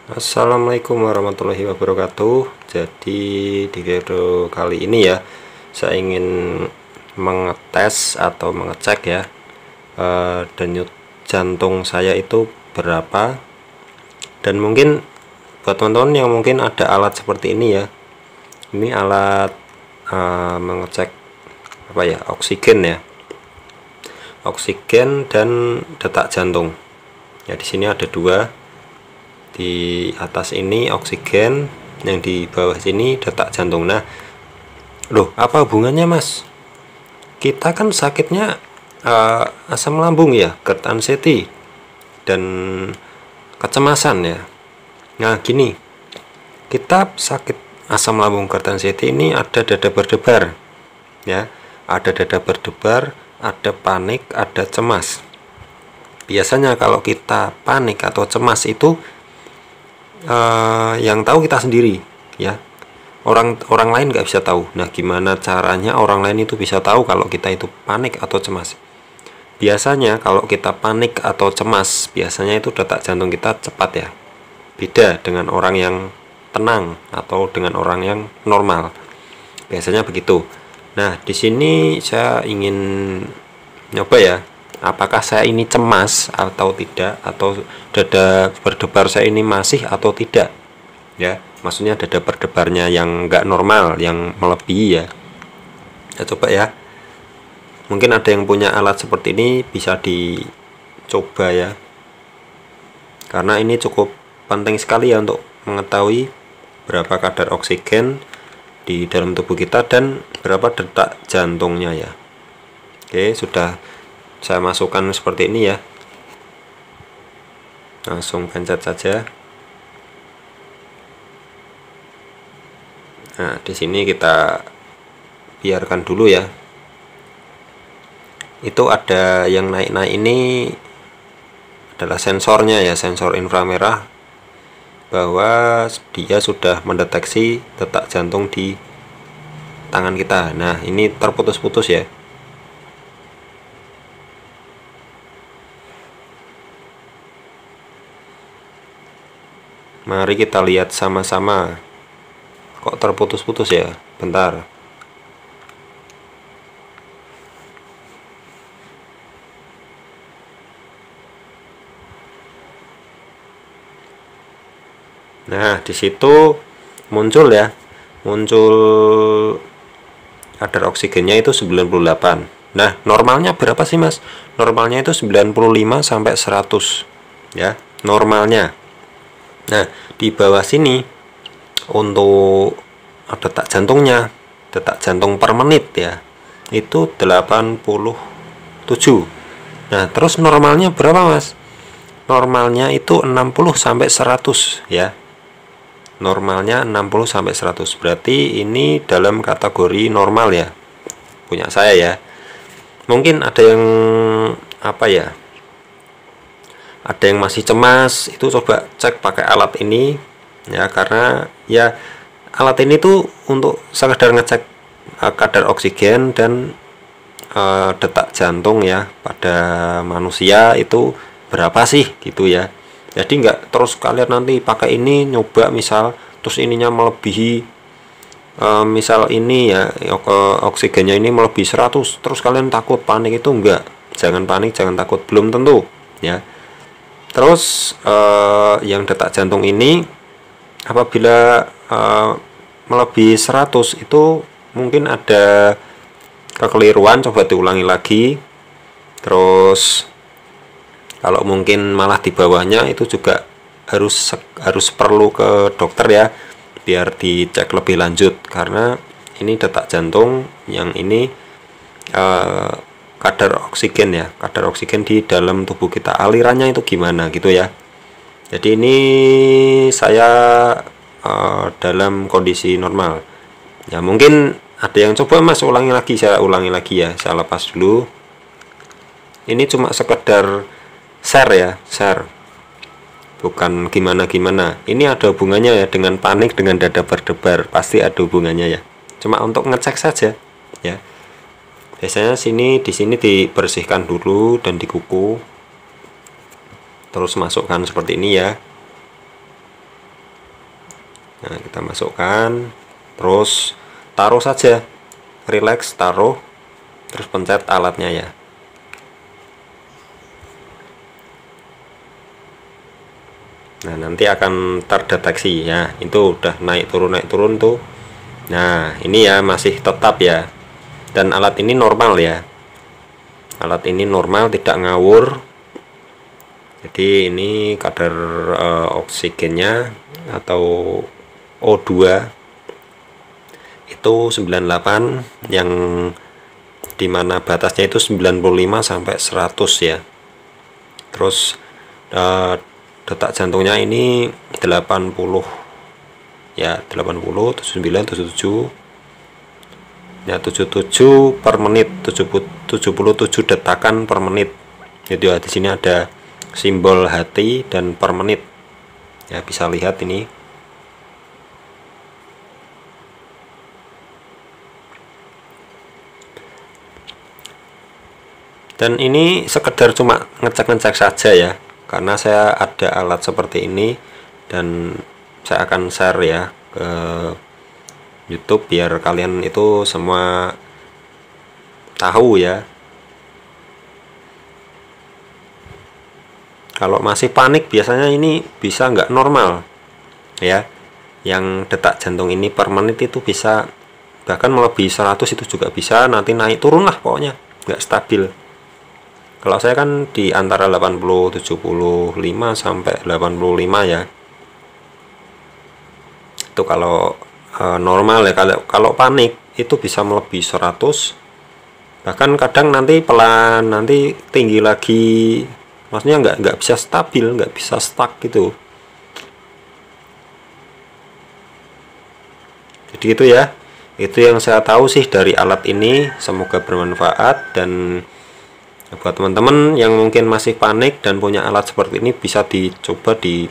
Assalamualaikum warahmatullahi wabarakatuh. Jadi di video kali ini ya, saya ingin mengetes atau mengecek ya, denyut jantung saya itu berapa. Dan mungkin buat teman-teman yang mungkin ada alat seperti ini ya, ini alat mengecek apa ya, oksigen ya, oksigen dan detak jantung ya. Di sini ada dua, di atas ini oksigen, yang di bawah sini detak jantung. Nah, loh, apa hubungannya mas? Kita kan sakitnya asam lambung ya, GERD anxiety dan kecemasan ya. Nah gini, kita sakit asam lambung GERD anxiety ini ada dada berdebar ya, ada dada berdebar, ada panik, ada cemas. Biasanya kalau kita panik atau cemas itu yang tahu kita sendiri ya, orang lain nggak bisa tahu. Nah, gimana caranya orang lain itu bisa tahu kalau kita itu panik atau cemas? Biasanya kalau kita panik atau cemas, biasanya itu detak jantung kita cepat ya, beda dengan orang yang tenang atau dengan orang yang normal, biasanya begitu. Nah, di sini saya ingin nyoba ya, apakah saya ini cemas atau tidak, atau dada berdebar saya ini masih atau tidak ya, maksudnya dada berdebarnya yang nggak normal, yang melebihi ya. Saya coba ya, mungkin ada yang punya alat seperti ini, bisa dicoba ya, karena ini cukup penting sekali ya untuk mengetahui berapa kadar oksigen di dalam tubuh kita dan berapa detak jantungnya ya. Oke, sudah saya masukkan seperti ini ya, langsung pencet saja. Nah, di sini kita biarkan dulu ya. Itu ada yang naik-naik, ini adalah sensornya ya, sensor inframerah, bahwa dia sudah mendeteksi detak jantung di tangan kita. Nah, ini terputus-putus ya. Mari kita lihat sama-sama. Kok terputus-putus ya? Bentar. Nah, di situ muncul ya. Muncul kadar oksigennya itu 98. Nah, normalnya berapa sih, Mas? Normalnya itu 95 sampai 100 ya, normalnya. Nah, di bawah sini untuk detak jantungnya, detak jantung per menit ya, itu 87. Nah, terus normalnya berapa, Mas? Normalnya itu 60 sampai 100 ya. Normalnya 60 sampai 100. Berarti ini dalam kategori normal ya, punya saya ya. Mungkin ada yang apa ya, ada yang masih cemas, itu coba cek pakai alat ini ya, karena ya alat ini tuh untuk sekedar ngecek kadar oksigen dan detak jantung ya pada manusia itu berapa sih gitu ya. Jadi nggak terus kalian nanti pakai ini nyoba misal terus ininya melebihi, misal ini ya oksigennya ini melebihi 100, terus kalian takut panik, itu enggak. Jangan panik, jangan takut, belum tentu ya. Terus yang detak jantung ini apabila melebihi 100 itu mungkin ada kekeliruan, coba diulangi lagi. Terus kalau mungkin malah di bawahnya itu juga harus perlu ke dokter ya, biar dicek lebih lanjut, karena ini detak jantung yang ini kadar oksigen ya, kadar oksigen di dalam tubuh kita, alirannya itu gimana gitu ya. Jadi ini saya dalam kondisi normal ya. Mungkin ada yang coba, Mas ulangi lagi, saya ulangi lagi ya, saya lepas dulu. Ini cuma sekedar share ya, share, bukan gimana-gimana. Ini ada hubungannya ya dengan panik, dengan dada berdebar, pasti ada hubungannya ya, cuma untuk ngecek saja ya. Biasanya di sini dibersihkan dulu dan dikuku, terus masukkan seperti ini ya. kita masukkan, terus taruh saja, relax, taruh, terus pencet alatnya ya. Nah, nanti akan terdeteksi ya, itu udah naik turun tuh. Nah, ini ya masih tetap ya, dan alat ini normal ya, alat ini normal, tidak ngawur. Jadi ini kadar oksigennya atau O2 itu 98, yang dimana batasnya itu 95 sampai 100 ya. Terus detak jantungnya ini 80 ya, 80, 79, 77 ya, 77 per menit, 77 detakan per menit. Jadi di sini ada simbol hati dan per menit ya, bisa lihat ini. Dan ini sekedar cuma ngecek-ngecek saja ya, karena saya ada alat seperti ini dan saya akan share ya ke YouTube biar kalian itu semua tahu ya. Kalau masih panik biasanya ini bisa nggak normal ya, yang detak jantung ini per menit itu bisa bahkan melebihi 100, itu juga bisa, nanti naik turun lah, pokoknya nggak stabil. Kalau saya kan di antara 80, 75 sampai 85 ya. Itu kalau normal ya. Kalau panik itu bisa melebihi 100. Bahkan kadang nanti pelan, nanti tinggi lagi. Maksudnya nggak bisa stabil, nggak bisa stuck gitu. Jadi itu ya. Itu yang saya tahu sih dari alat ini. Semoga bermanfaat, dan buat teman-teman yang mungkin masih panik dan punya alat seperti ini bisa dicoba di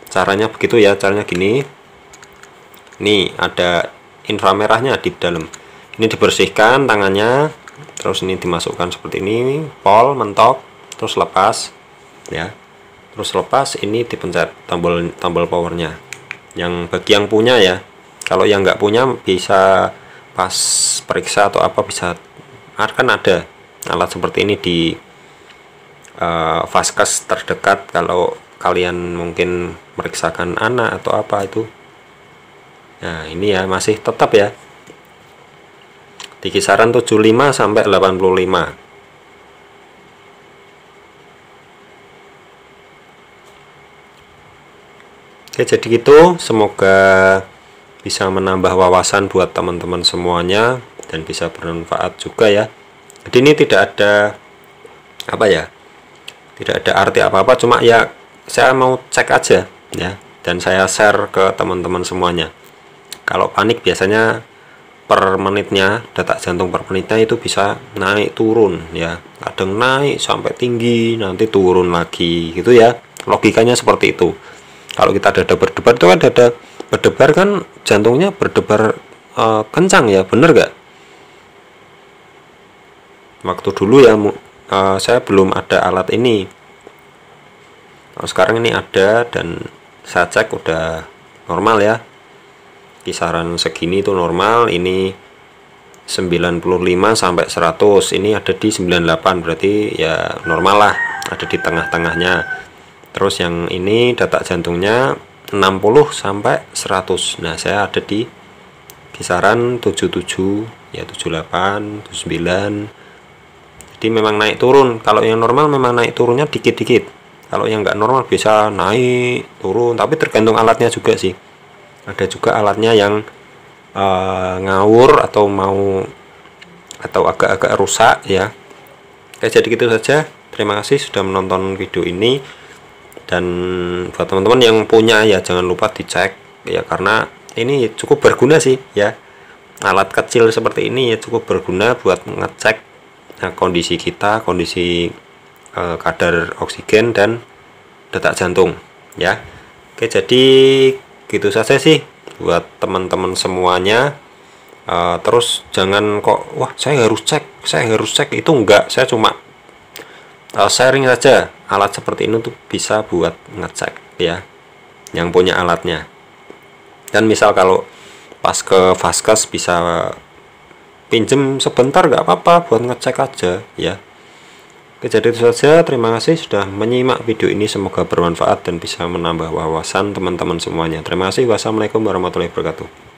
caranya begitu ya. Caranya gini, ini ada inframerahnya di dalam, ini dibersihkan tangannya, terus ini dimasukkan seperti ini, pol mentok, terus lepas ya, terus lepas, ini dipencet tombol powernya, yang bagi yang punya ya. Kalau yang nggak punya bisa pas periksa atau apa bisa, kan ada alat seperti ini di vaskes terdekat kalau kalian mungkin meriksakan anak atau apa itu. Nah, ini ya masih tetap ya di kisaran 75 sampai 85. Oke, jadi gitu, semoga bisa menambah wawasan buat teman-teman semuanya dan bisa bermanfaat juga ya. Jadi ini tidak ada apa ya, tidak ada arti apa-apa, cuma ya saya mau cek aja ya, dan saya share ke teman-teman semuanya. Kalau panik biasanya per menitnya, detak jantung per menitnya itu bisa naik turun ya, kadang naik sampai tinggi, nanti turun lagi gitu ya, logikanya seperti itu. Kalau kita dada berdebar itu kan, dada berdebar kan jantungnya berdebar kencang ya, bener gak? Waktu dulu ya saya belum ada alat ini. Sekarang ini ada dan saya cek udah normal ya, kisaran segini itu normal. Ini 95 sampai 100, ini ada di 98, berarti ya normal lah, ada di tengah-tengahnya. Terus yang ini detak jantungnya 60 sampai 100. Nah, saya ada di kisaran 77 ya, 78, 79. Jadi memang naik turun. Kalau yang normal memang naik turunnya dikit-dikit. Kalau yang nggak normal bisa naik turun, tapi tergantung alatnya juga sih. Ada juga alatnya yang ngawur atau agak-agak rusak ya. Oke, jadi gitu saja. Terima kasih sudah menonton video ini. Dan buat teman-teman yang punya ya jangan lupa dicek ya, karena ini cukup berguna sih ya. Alat kecil seperti ini ya cukup berguna buat ngecek kondisi kita, kondisi kadar oksigen dan detak jantung ya. Oke, jadi gitu saja sih buat teman-teman semuanya. Terus jangan kok wah saya harus cek, itu enggak, saya cuma sharing saja. Alat seperti ini tuh bisa buat ngecek ya, yang punya alatnya. Dan misal kalau pas ke Vaskes bisa pinjem sebentar nggak apa-apa buat ngecek aja ya. Oke, jadi itu saja. Terima kasih sudah menyimak video ini, semoga bermanfaat dan bisa menambah wawasan teman-teman semuanya. Terima kasih. Wassalamualaikum warahmatullahi wabarakatuh.